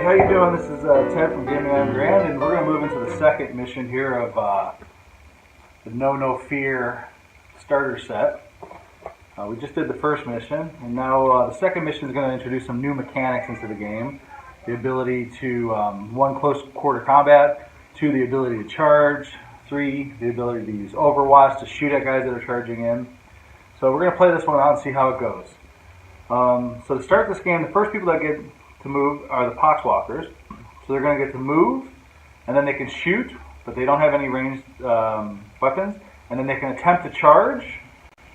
how you doing? This is Ted from gamingongrand, and we're going to move into the second mission here of the No Fear starter set. We just did the first mission, and now the second mission is going to introduce some new mechanics into the game. The ability to, 1, close quarter combat, 2, the ability to charge, 3, the ability to use Overwatch to shoot at guys that are charging in. So we're going to play this one out and see how it goes. So to start this game, the first people that get to move are the Poxwalkers. So they're going to get to move, and then they can shoot, but they don't have any ranged weapons. And then they can attempt to charge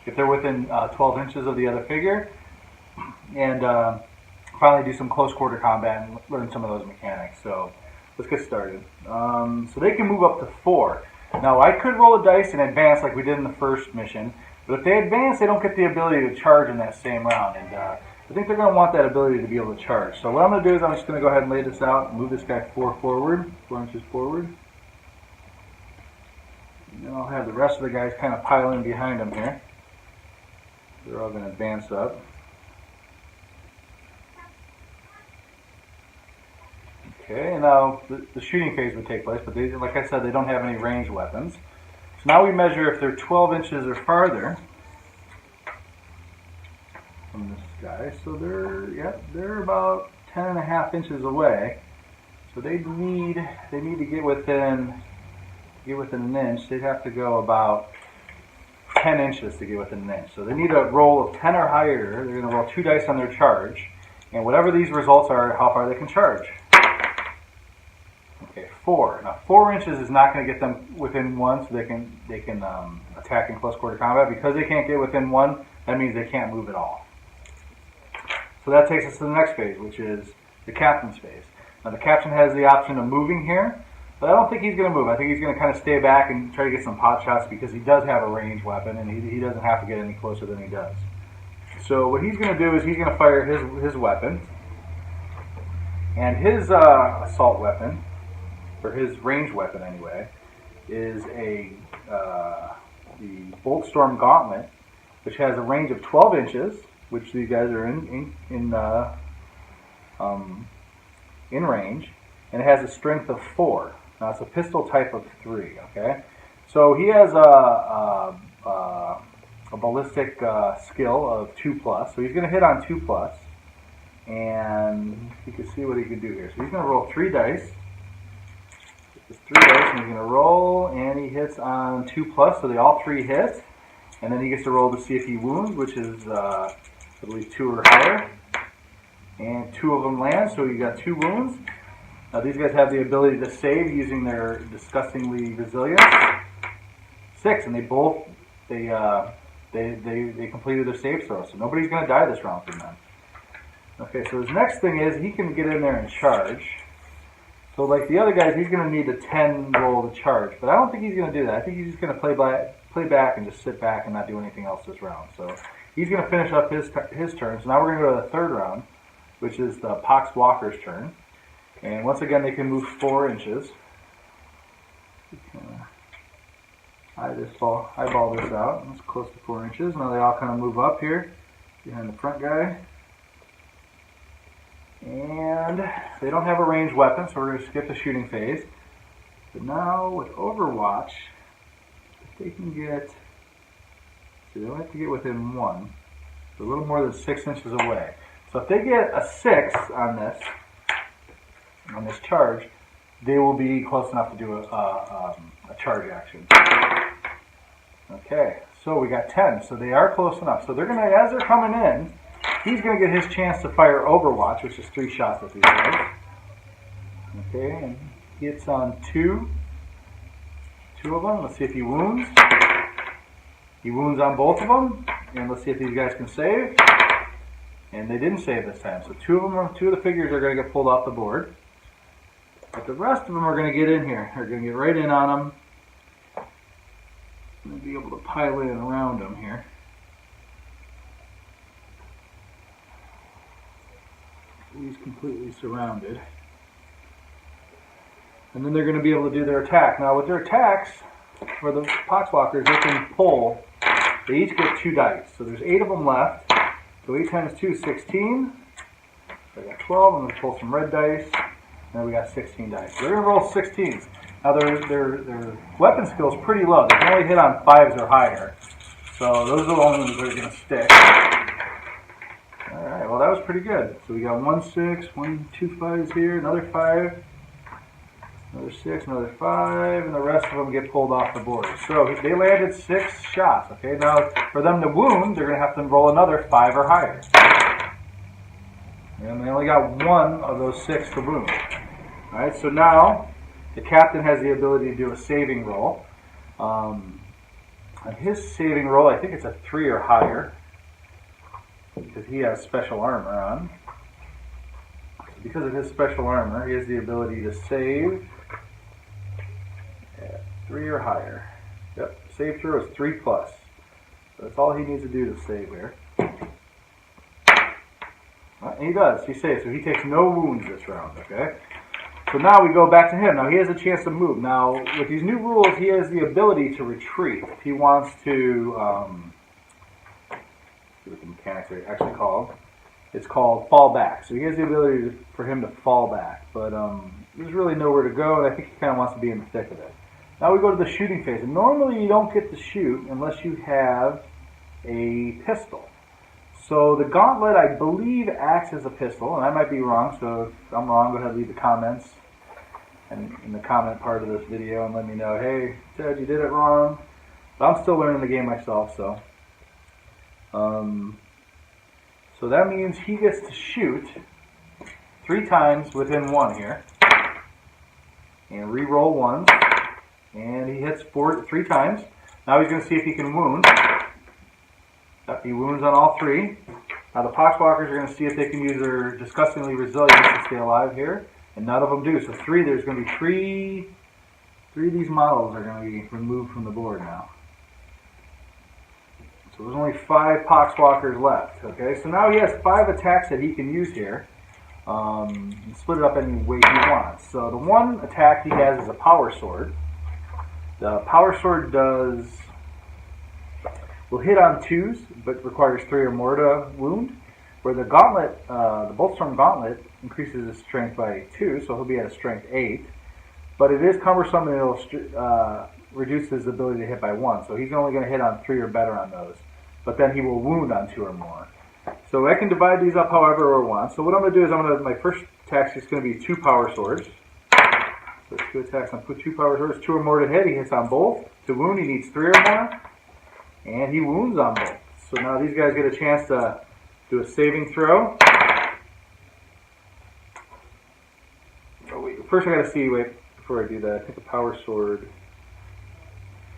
if they're within 12 inches of the other figure. And finally do some close quarter combat and learn some of those mechanics. So let's get started. So they can move up to 4. Now I could roll a dice and advance like we did in the first mission. But if they advance, they don't get the ability to charge in that same round. And I think they're going to want that ability to be able to charge. So what I'm going to do is I'm just going to go ahead and lay this out and move this guy 4 inches forward. And then I'll have the rest of the guys kind of piling behind him here. They're all going to advance up. Okay, and now the shooting phase would take place, but they, like I said, they don't have any ranged weapons. So now we measure if they're 12 inches or farther from this guy. So they're about 10.5 inches away. So they need to get within an inch. They'd have to go about 10 inches to get within an inch. So they need a roll of 10 or higher. They're going to roll 2 dice on their charge, and whatever these results are, how far they can charge. Okay, 4. Now 4 inches is not going to get them within 1, so they can attack in close quarter combat. Because they can't get within 1, that means they can't move at all. So that takes us to the next phase, which is the captain's phase. Now the captain has the option of moving here, but I don't think he's going to move. I think he's going to kind of stay back and try to get some pot shots because he does have a ranged weapon and he doesn't have to get any closer than he does. So what he's going to do is he's going to fire his weapon, and his assault weapon, or his ranged weapon anyway, is the Boltstorm Gauntlet, which has a range of 12 inches, which these guys are in range, and it has a strength of 4. Now it's a pistol type of 3. Okay, so he has a ballistic skill of 2+, so he's going to hit on 2+, and you can see what he can do here. So he's going to roll 3 dice. Just 3 dice, and he's going to roll, and he hits on 2+, so they all 3 hit. And then he gets to roll to see if he wounds, which is, I believe, 2 or higher. And 2 of them land, so you got 2 wounds. Now these guys have the ability to save using their disgustingly resilience. 6, and they both, they completed their save throw, so nobody's going to die this round from them. Okay, so his next thing is he can get in there and charge. So like the other guys, he's going to need a 10 roll to charge, but I don't think he's going to do that. I think he's just going to play back and just sit back and not do anything else this round. So he's going to finish up his turn. So now we're going to go to the third round, which is the Poxwalker's turn. And once again, they can move 4 inches. Eyeball this out. It's close to 4 inches. Now they all kind of move up here behind the front guy. And they don't have a ranged weapon, so we're going to skip the shooting phase. But now with Overwatch, if they can get, so they only have to get within 1, so a little more than 6 inches away. So if they get a 6 on this charge, they will be close enough to do a charge action. Okay, so we got 10, so they are close enough. So they're going to, as they're coming in, he's going to get his chance to fire Overwatch, which is 3 shots at these guys. Okay, and he hits on 2 of them. Let's see if he wounds. He wounds on both of them, and let's see if these guys can save. And they didn't save this time, so 2 of the figures are going to get pulled off the board. But the rest of them are going to get in here. They're going to get right in on them. I'm going to be able to pile in around them here. He's completely surrounded. And then they're going to be able to do their attack. Now with their attacks, for the Poxwalkers, they can pull, they each get 2 dice. So there's 8 of them left. So 8 times 2 is 16. So I got 12. I'm going to pull some red dice. And then we got 16 dice. So they're going to roll 16s. Now their weapon skill is pretty low. They can only hit on 5s or higher. So those are the only ones that are going to stick. Alright, well that was pretty good. So we got 1 6, 1 2 5s here, another 5, another 6, another 5, and the rest of them get pulled off the board. So they landed 6 shots. Okay, now for them to wound, they're going to have to roll another 5 or higher. And they only got 1 of those 6 to wound. Alright, so now the captain has the ability to do a saving roll. On his saving roll, I think it's a 3 or higher, because he has special armor on. Because of his special armor, he has the ability to save at 3 or higher. Yep, save throw is 3+. So that's all he needs to do to save here. And he does, he saves, so he takes no wounds this round, okay? So now we go back to him. Now he has a chance to move. Now, with these new rules, he has the ability to retreat. If he wants to, see what the mechanics are actually called. It's called fall back. So he has the ability for him to fall back. But there's really nowhere to go, and I think he kind of wants to be in the thick of it. Now we go to the shooting phase. And normally you don't get to shoot unless you have a pistol. So the gauntlet, I believe, acts as a pistol, and I might be wrong, so if I'm wrong, go ahead and leave the comments and in the comment part of this video and let me know, hey, Ted, you did it wrong. But I'm still learning the game myself, so. So that means he gets to shoot 3 times within 1 here, and re-roll 1, and he hits 3 times. Now he's going to see if he can wound. He wounds on all 3. Now the Poxwalkers are going to see if they can use their disgustingly resilience to stay alive here, and none of them do. So there's going to be 3 of these models are going to be removed from the board now. So there's only 5 Poxwalkers left. Okay, so now he has 5 attacks that he can use here. And split it up any way he wants. So the one attack he has is a power sword. The power sword will hit on 2s, but requires 3 or more to wound. Where the gauntlet, the Boltstorm Gauntlet, increases his strength by 2, so he'll be at a strength 8. But it is cumbersome, and it'll reduce his ability to hit by 1. So he's only going to hit on 3 or better on those. But then he will wound on 2 or more. So I can divide these up however I want. So what I'm going to do is my first attack is going to be 2 power swords. So 2 attacks on 2 power swords, 2 or more to hit. He hits on both. To wound, he needs 3 or more. And he wounds on both. So now these guys get a chance to do a saving throw. Oh, wait. First I got to see, before I do that, I think the power sword,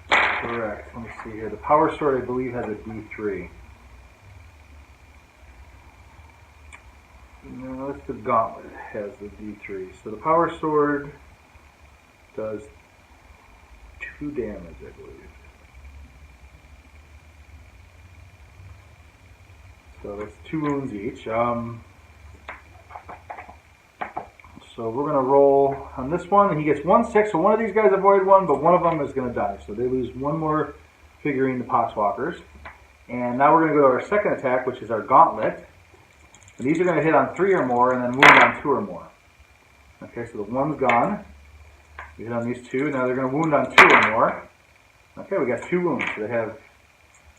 correct. Let me see here. The power sword, I believe, has a D3. No, that's the gauntlet has the D3. So the power sword does 2 damage, I believe. So that's 2 wounds each. So we're going to roll on this one, and he gets 1 6. So one of these guys avoid 1, but one of them is going to die. So they lose 1 more figurine to Poxwalkers. And now we're going to go to our second attack, which is our gauntlet. And these are going to hit on 3 or more, and then wound on 2 or more. Okay, so the 1's gone. We hit on these 2. Now they're going to wound on 2 or more. Okay, we got 2 wounds. So they have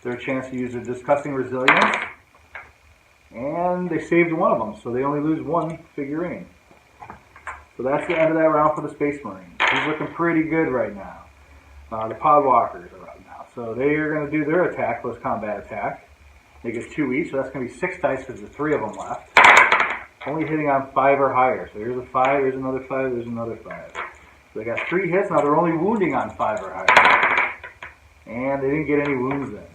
their chance to use their disgusting resilience. And they saved 1 of them, so they only lose 1 figurine. So that's the end of that round for the Space Marines. He's looking pretty good right now. The Podwalkers are up now. So they are going to do their attack, close combat attack. They get 2 each, so that's going to be 6 dice because there's 3 of them left. Only hitting on 5 or higher. So here's a 5, here's another 5, there's another 5. So they got 3 hits, now they're only wounding on 5 or higher. And they didn't get any wounds in.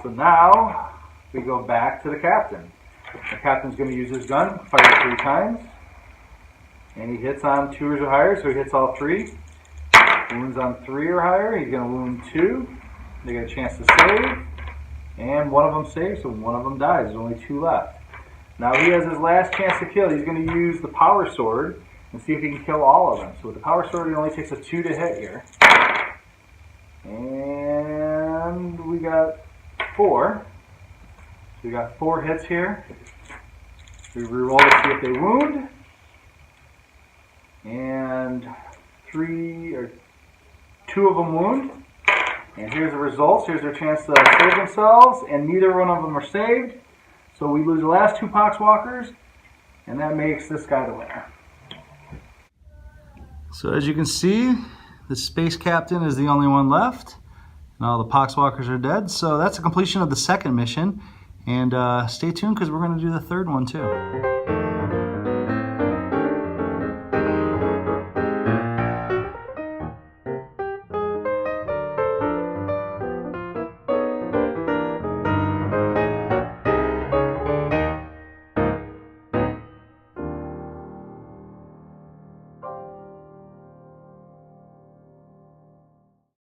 So now we go back to the captain. The captain's going to use his gun, fire 3 times. And he hits on 2s or higher, so he hits all 3. Wounds on 3 or higher, he's going to wound 2. They get a chance to save. And 1 of them saves, so 1 of them dies. There's only 2 left. Now he has his last chance to kill. He's going to use the power sword and see if he can kill all of them. So with the power sword, it only takes a 2 to hit here. And we got 4. So we got 4 hits here. We reroll to see if they wound. and 2 of them wound. And here's the results. Here's their chance to save themselves, and neither one of them are saved. So we lose the last 2 Poxwalkers, and that makes this guy the winner. So as you can see, the Space Captain is the only one left, and all the Poxwalkers are dead. So that's the completion of the second mission, and stay tuned because we're going to do the third one too.